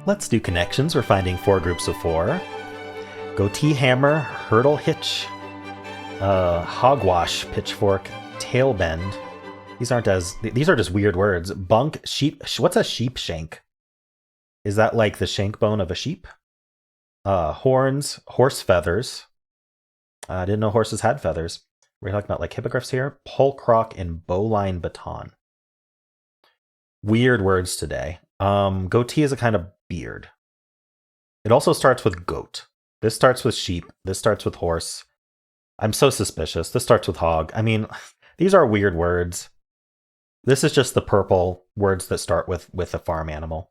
Let's do connections. We're finding 4 groups of 4. Goatee, hammer, hurdle, hitch, hogwash, pitchfork, tail bend. These are just weird words. Bunk, sheep. What's a sheep shank? Is that like the shank bone of a sheep? Horns, horse feathers. I didn't know horses had feathers. We're talking about like hippogriffs here. Pole crock and bowline baton. Weird words today. Goatee is a kind of beard. It also starts with goat. This starts with sheep. This starts with horse. I'm so suspicious. This starts with hog. I mean, these are weird words. This is just the purple words that start with a farm animal.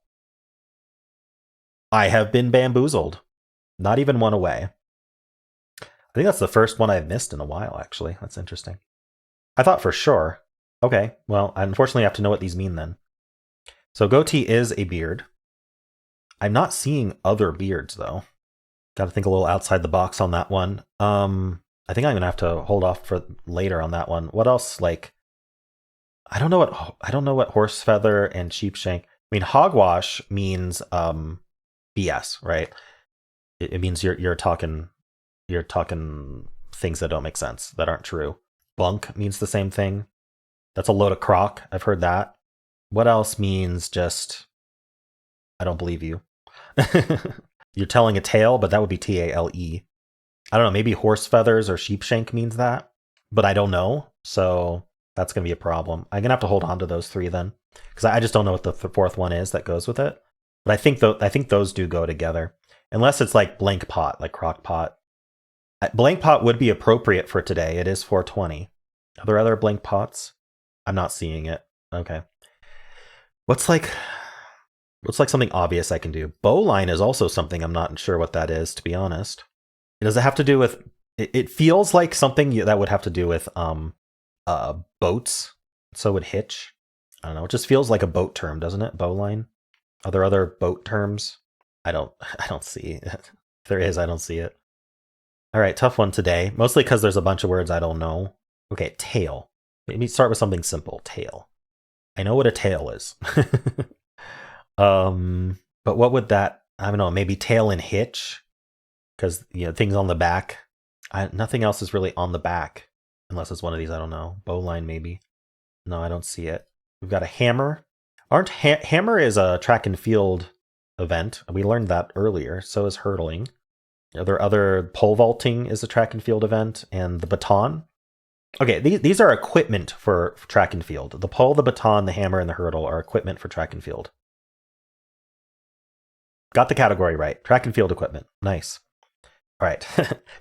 I have been bamboozled. Not even one away. I think that's the first one I've missed in a while, actually. That's interesting. I thought for sure. Okay, well, I unfortunately have to know what these mean then. So goatee is a beard. I'm not seeing other beards, though. Got to think a little outside the box on that one. I think I'm going to have to hold off for later on that one. What else? Like, I don't know what horse feather and sheep shank. I mean, hogwash means BS, right? It means you're talking things that don't make sense, that aren't true. Bunk means the same thing. That's a load of crock. I've heard that. What else means just I don't believe you? You're telling a tale, but that would be TALE. I don't know, maybe horse feathers or sheep shank means that, but I don't know. So that's going to be a problem. I'm going to have to hold on to those 3 then, because I just don't know what the 4th one is that goes with it. But I think those do go together, unless it's like blank pot, like crock pot. Blank pot would be appropriate for today. It is 420. Are there other blank pots? I'm not seeing it. Okay. What's like something obvious I can do? Bowline is also something I'm not sure what that is, to be honest. Does it have to do with... It feels like something that would have to do with boats. So would hitch. I don't know. It just feels like a boat term, doesn't it? Bowline. Are there other boat terms? I don't see it. If there is, I don't see it. All right, tough one today. Mostly because there's a bunch of words I don't know. Okay, tail. Maybe start with something simple. Tail. I know what a tail is. But what would that... I don't know. Maybe tail and hitch. Because, things on the back. Nothing else is really on the back. Unless it's one of these, I don't know. Bowline, maybe. No, I don't see it. We've got a hammer. Hammer is a track and field event. We learned that earlier. So is hurdling. Are there other... Pole vaulting is a track and field event. And the baton. Okay, these are equipment for track and field. The pole, the baton, the hammer, and the hurdle are equipment for track and field. Got the category right. Track and field equipment. Nice. All right.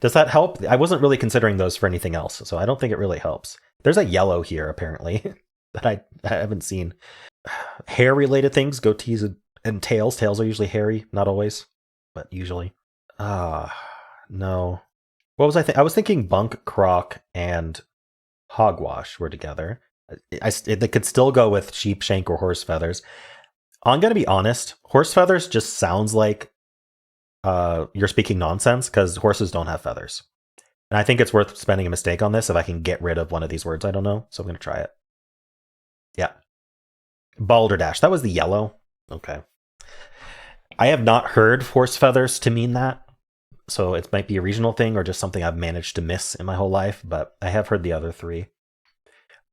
Does that help? I wasn't really considering those for anything else, so I don't think it really helps. There's a yellow here, apparently, that I haven't seen. Hair-related things, goatees and tails. Tails are usually hairy. Not always, but usually. No. What was I thinking? I was thinking bunk, crock, and hogwash were together. They could still go with sheep shank or horse feathers. I'm going to be honest. Horse feathers just sounds like you're speaking nonsense because horses don't have feathers. And I think it's worth spending a mistake on this if I can get rid of one of these words I don't know. So I'm going to try it. Yeah. Balderdash. That was the yellow. Okay. I have not heard horse feathers to mean that. So it might be a regional thing or just something I've managed to miss in my whole life, but I have heard the other 3.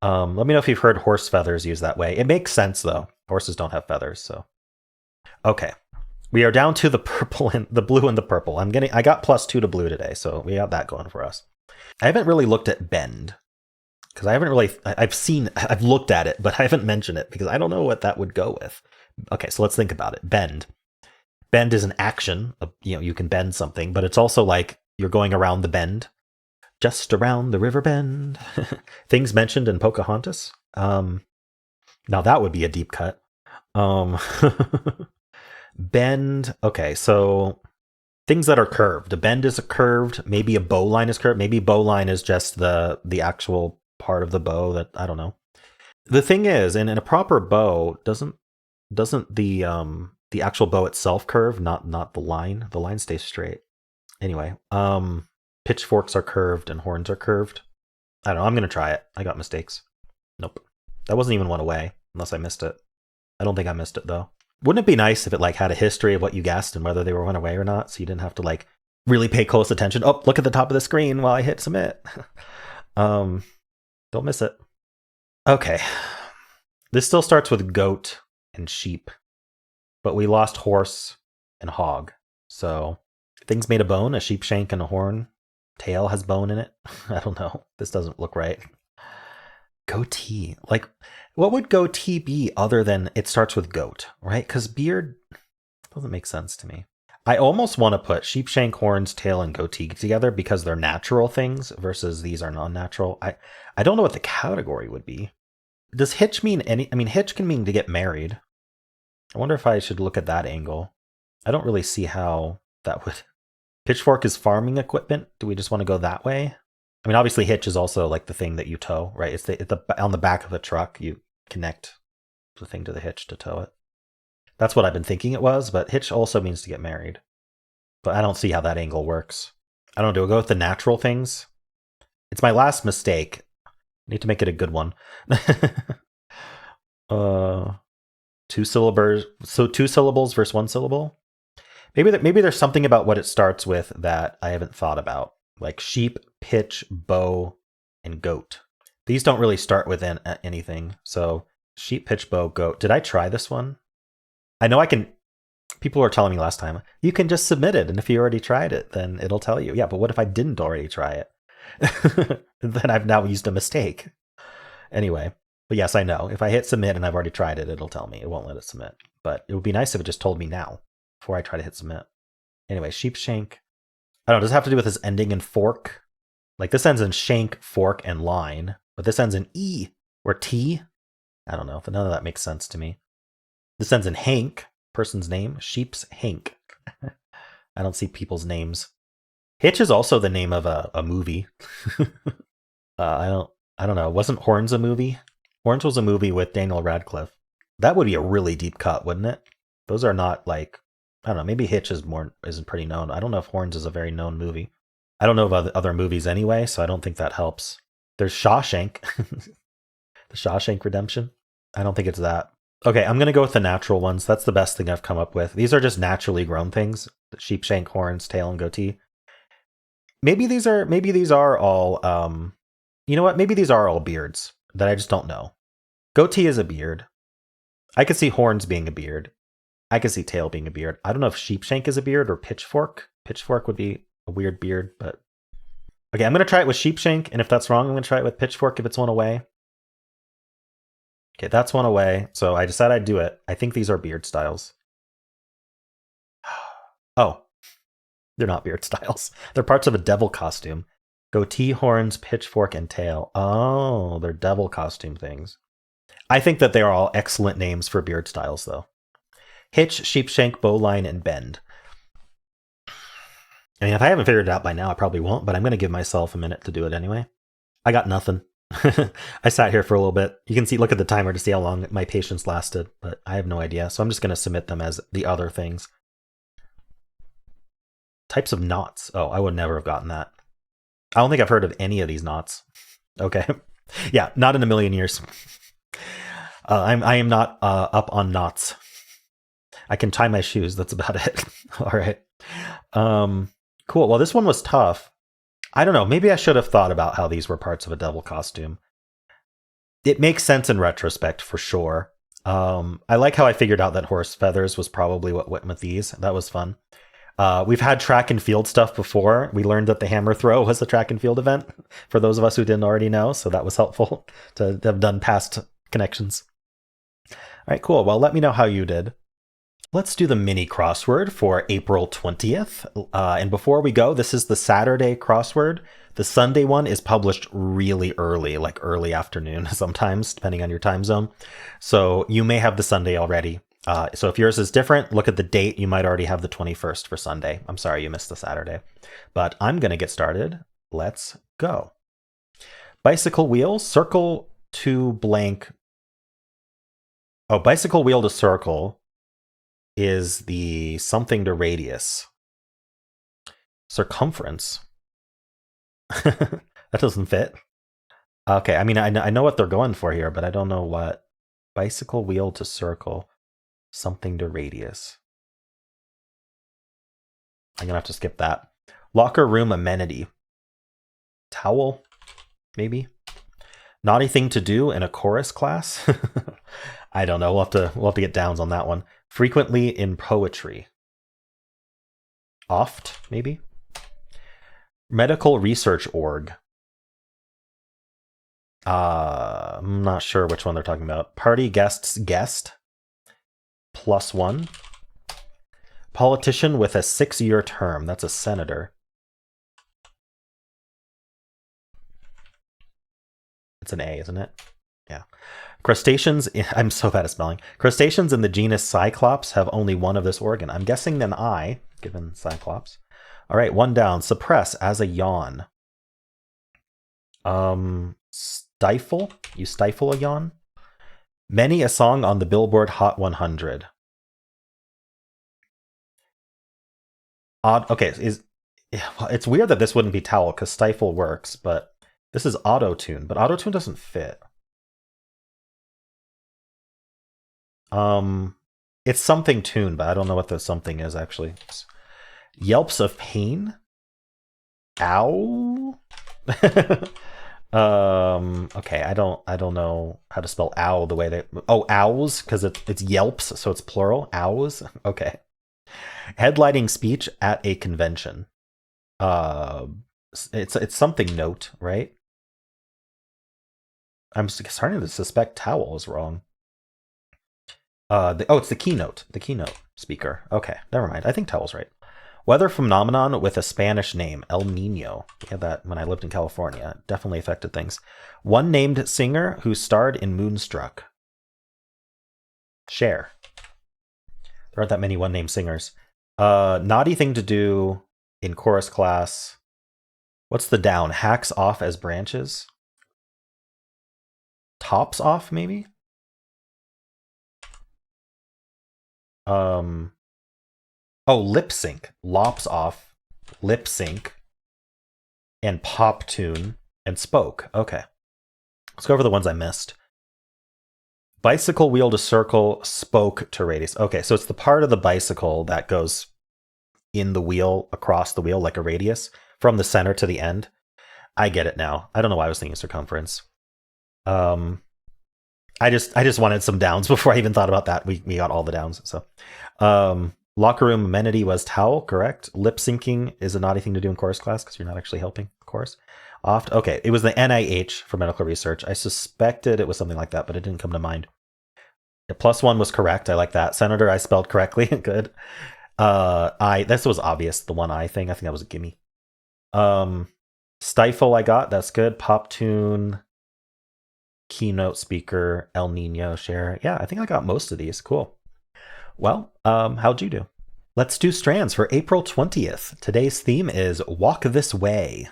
Let me know if you've heard horse feathers used that way. It makes sense, though. Horses don't have feathers, so. Okay. We are down to the purple and the blue and the purple. I got +2 to blue today, so we got that going for us. I haven't really looked at bend. Because I've looked at it, but I haven't mentioned it because I don't know what that would go with. Okay, so let's think about it. Bend. Bend is an action. You can bend something, but it's also like you're going around the bend. Just around the river bend. Things mentioned in Pocahontas. Now that would be a deep cut. Bend. Okay, so things that are curved. A bend is curved. Maybe a bowline is curved. Maybe bowline is just the actual part of the bow that I don't know. The thing is, in a proper bow, doesn't the actual bow itself curve, not the line. The line stays straight. Anyway, pitchforks are curved and horns are curved. I don't know. I'm going to try it. I got mistakes. Nope. That wasn't even one away, unless I missed it. I don't think I missed it, though. Wouldn't it be nice if it like had a history of what you guessed and whether they were run away or not, so you didn't have to like really pay close attention? Oh, look at the top of the screen while I hit submit. Don't miss it. Okay. This still starts with goat and sheep, but we lost horse and hog. So things made of bone, a sheep shank and a horn. Tail has bone in it. I don't know. This doesn't look right. Goatee. Like, what would goatee be other than it starts with goat, right? Because beard doesn't make sense to me. I almost want to put sheep shank, horns, tail, and goatee together because they're natural things versus these are non-natural. I don't know what the category would be. Does hitch mean any? I mean, hitch can mean to get married. I wonder if I should look at that angle. I don't really see how that would. Pitchfork is farming equipment. Do we just want to go that way? I mean, obviously, hitch is also like the thing that you tow, right? It's on the back of a truck. You connect the thing to the hitch to tow it. That's what I've been thinking it was, but hitch also means to get married. But I don't see how that angle works. I don't know. Do I go with the natural things? It's my last mistake. I need to make it a good one. 2 syllables. So 2 syllables versus 1 syllable. Maybe there's something about what it starts with that I haven't thought about. Like sheep, pitch, bow, and goat. These don't really start with anything. So sheep, pitch, bow, goat. Did I try this one? I know I can. People were telling me last time, you can just submit it. And if you already tried it, then it'll tell you. Yeah, but what if I didn't already try it? Then I've now used a mistake. Anyway, but yes, I know. If I hit submit and I've already tried it, it'll tell me. It won't let it submit. But it would be nice if it just told me now before I try to hit submit. Anyway, sheep shank. I don't know, does it have to do with this ending in fork? Like this ends in shank, fork, and line, but this ends in E or T. I don't know, but none of that makes sense to me. This ends in hank, person's name, sheep's hank. I don't see people's names. Hitch is also the name of a movie. I don't know. Wasn't Horns a movie? Horns was a movie with Daniel Radcliffe. That would be a really deep cut, wouldn't it? Those are not like, I don't know, maybe Hitch isn't pretty known. I don't know if Horns is a very known movie. I don't know of other movies anyway, so I don't think that helps. There's Shawshank. The Shawshank Redemption. I don't think it's that. Okay, I'm going to go with the natural ones. That's the best thing I've come up with. These are just naturally grown things. Sheep shank, horns, tail, and goatee. Maybe these are all, you know what? Maybe these are all beards that I just don't know. Goatee is a beard. I could see horns being a beard. I could see tail being a beard. I don't know if sheepshank is a beard or pitchfork. Pitchfork would be a weird beard, but... Okay, I'm going to try it with sheepshank, and if that's wrong, I'm going to try it with pitchfork if it's one away. Okay, that's one away, so I decided I'd do it. I think these are beard styles. Oh, they're not beard styles. They're parts of a devil costume. Goatee, horns, pitchfork, and tail. Oh, they're devil costume things. I think that they are all excellent names for beard styles, though. Hitch, sheepshank, bowline, and bend. I mean, if I haven't figured it out by now, I probably won't, but I'm going to give myself a minute to do it anyway. I got nothing. I sat here for a little bit. You can see, look at the timer to see how long my patience lasted, but I have no idea. So I'm just going to submit them as the other things. Types of knots. Oh, I would never have gotten that. I don't think I've heard of any of these knots. Okay. Yeah, not in a million years. I am not up on knots. I can tie my shoes. That's about it. All right. Cool. Well, this one was tough. I don't know. Maybe I should have thought about how these were parts of a devil costume. It makes sense in retrospect, for sure. I like how I figured out that horse feathers was probably what went with these. That was fun. We've had track and field stuff before. We learned that the hammer throw was a track and field event, for those of us who didn't already know. So that was helpful to have done past connections. All right, cool. Well, let me know how you did. Let's do the mini crossword for April 20th. And before we go, this is the Saturday crossword. The Sunday one is published really early, like early afternoon sometimes, depending on your time zone. So you may have the Sunday already. So if yours is different, look at the date. You might already have the 21st for Sunday. I'm sorry you missed the Saturday. But I'm going to get started. Let's go. Bicycle wheel, circle to blank. Oh, bicycle wheel to circle is the something to radius. Circumference. That doesn't fit. Okay, I mean, I know what they're going for here, but I don't know what. Bicycle wheel to circle. Something to radius. I'm gonna have to skip that. Locker room amenity. Towel, maybe. Naughty thing to do in a chorus class. I don't know. We'll have to get downs on that one. Frequently in poetry. Oft, maybe. Medical research org. I'm not sure which one they're talking about. Party guests guest. +1. Politician with a 6-year term. That's a senator. It's an A, isn't it? Yeah. Crustaceans, I'm so bad at spelling. Crustaceans in the genus Cyclops have only one of this organ. I'm guessing an I, given Cyclops. All right, one down. Suppress as a yawn. Stifle? You stifle a yawn? Many a song on the Billboard Hot 100. Odd. Okay, it's weird that this wouldn't be towel because stifle works, but this is auto-tune, but auto-tune doesn't fit. It's something tune, but I don't know what the something is actually. Yelps of pain. Ow. Okay, I don't know how to spell ow the way they. Oh, owls because it's yelps, so it's plural. Owls. Okay. Headlighting speech at a convention. It's something note, right? I'm starting to suspect towel is wrong. It's the keynote. The keynote speaker. Okay, never mind. I think towel's right. Weather phenomenon with a Spanish name, El Nino. We had that when I lived in California. It definitely affected things. One named singer who starred in Moonstruck. Cher. There aren't that many one-named singers. Naughty thing to do in chorus class. What's the down? Hacks off as branches. Tops off, maybe? Lip sync. Lops off, lip sync, and pop tune, and spoke. Okay. Let's go over the ones I missed. Bicycle wheel to circle, spoke to radius. Okay, so it's the part of the bicycle that goes in the wheel, across the wheel, like a radius, from the center to the end. I get it now. I don't know why I was thinking circumference. I just wanted some downs before I even thought about that. We got all the downs. So, locker room amenity was towel, correct? Lip syncing is a naughty thing to do in chorus class because you're not actually helping the chorus. Oft. Okay, it was the NIH for medical research. I suspected it was something like that, but it didn't come to mind. The +1 was correct. I like that. Senator, I spelled correctly. Good. This was obvious. The one I thing. I think that was a gimme. Stifle, I got. That's good. Pop tune. Keynote speaker, El Nino, Cher. Yeah, I think I got most of these. Cool. Well, how'd you do? Let's do Strands for April 20th. Today's theme is Walk This Way.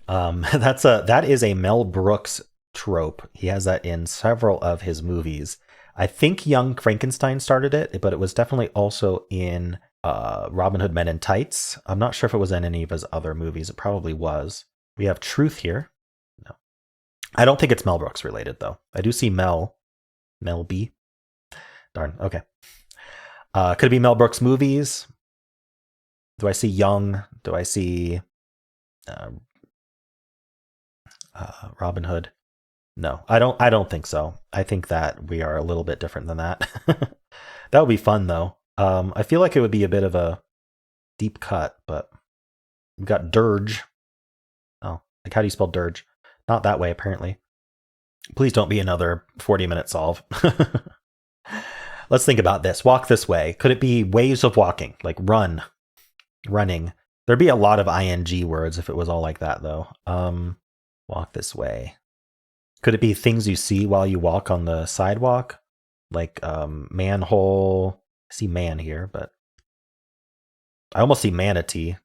That is a Mel Brooks trope. He has that in several of his movies. I think Young Frankenstein started it, but it was definitely also in Robin Hood Men in Tights. I'm not sure if it was in any of his other movies. It probably was. We have Truth here. No. I don't think it's Mel Brooks related, though. I do see Mel B. Darn. Okay. Could it be Mel Brooks movies? Do I see Young? Do I see Robin Hood? No, I don't think so. I think that we are a little bit different than that. That would be fun, though. I feel like it would be a bit of a deep cut, but we've got dirge. Oh, like how do you spell dirge? Not that way, apparently. Please don't be another 40-minute solve. Let's think about this. Walk this way. Could it be ways of walking? Like run, running. There'd be a lot of ing words if it was all like that, though. Walk this way. Could it be things you see while you walk on the sidewalk? Like manhole. I see man here, but I almost see manatee.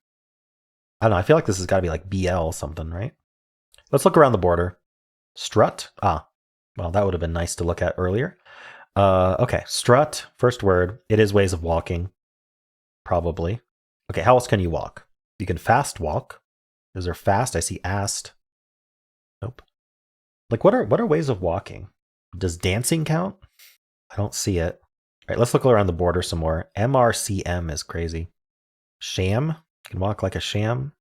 I don't know. I feel like this has got to be like BL something, right? Let's look around the border. Strut. Ah, well, that would have been nice to look at earlier. Okay, strut, first word. It is ways of walking. Probably. Okay, how else can you walk? You can fast walk. Is there fast? I see asked. Nope. Like what are ways of walking? Does dancing count? I don't see it. right, let's look around the border some more. MRCM is crazy. Sham? Can walk like a sham?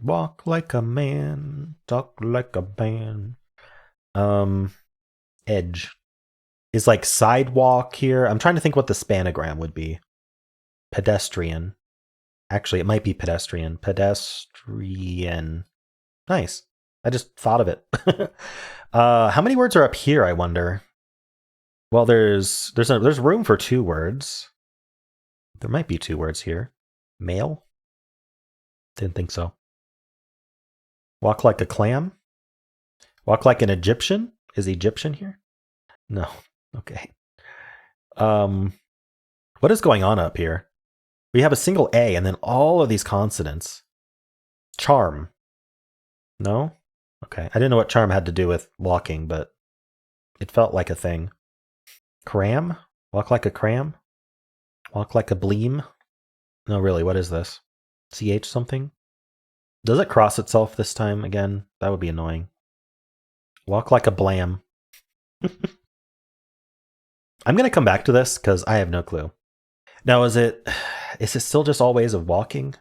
Walk like a man, talk like a man. Edge is like sidewalk here. I'm trying to think what the spanogram would be. Pedestrian. Actually, it might be pedestrian. Pedestrian. Nice. I just thought of it. How many words are up here, I wonder? Well, there's room for 2 words. There might be 2 words here. Male? Didn't think so. Walk like a clam? Walk like an Egyptian? Is Egyptian here? No. Okay. What is going on up here? We have a single A and then all of these consonants. Charm. No? Okay. I didn't know what charm had to do with walking, but it felt like a thing. Cram? Walk like a cram? Walk like a bleem? No, really, what is this? CH something? Does it cross itself this time again? That would be annoying. Walk like a blam. I'm going to come back to this because I have no clue. Now, is it still just all ways of walking?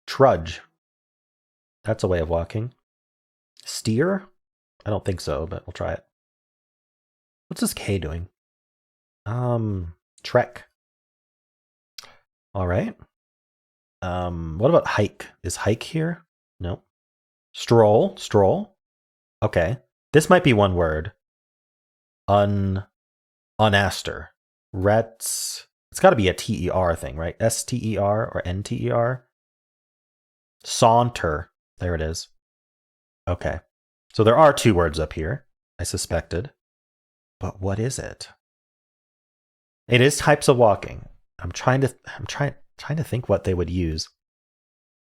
Trudge. That's a way of walking. Steer? I don't think so, but we'll try it. What's this K doing? Trek. All right. What about hike? Is hike here? No. Stroll. Stroll. Okay. This might be one word. Unaster. Rets. It's got to be a TER thing, right? STER or NTER? Saunter. There it is. Okay. So there are 2 words up here, I suspected. But what is it? It is types of walking. I'm trying to think what they would use.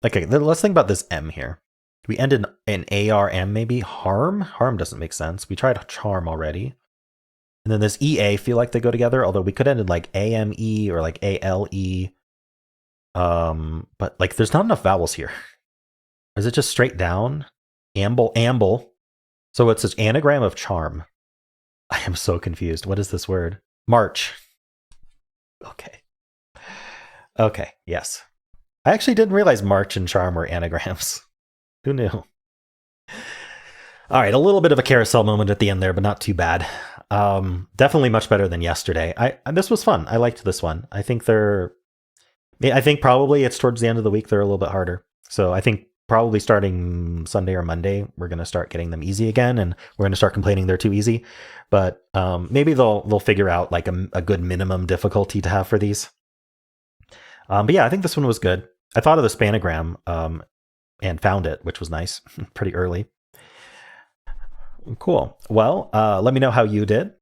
Okay, let's think about this M here. We end in ARM maybe? Harm? Harm doesn't make sense. We tried charm already. And then this EA feel like they go together, although we could end in like AME or like ALE. But like there's not enough vowels here. Is it just straight down? Amble. So it's this anagram of charm. I am so confused. What is this word? March. Okay, yes. I actually didn't realize March and charm were anagrams. Who knew? All right, a little bit of a carousel moment at the end there, but not too bad. Definitely much better than yesterday. This was fun. I liked this one. I think probably it's towards the end of the week they're a little bit harder. So I think probably starting Sunday or Monday, we're going to start getting them easy again, and we're going to start complaining they're too easy. But maybe they'll figure out like a good minimum difficulty to have for these. But yeah, I think this one was good. I thought of the spanogram and found it, which was nice. Pretty early. Cool. Well, let me know how you did.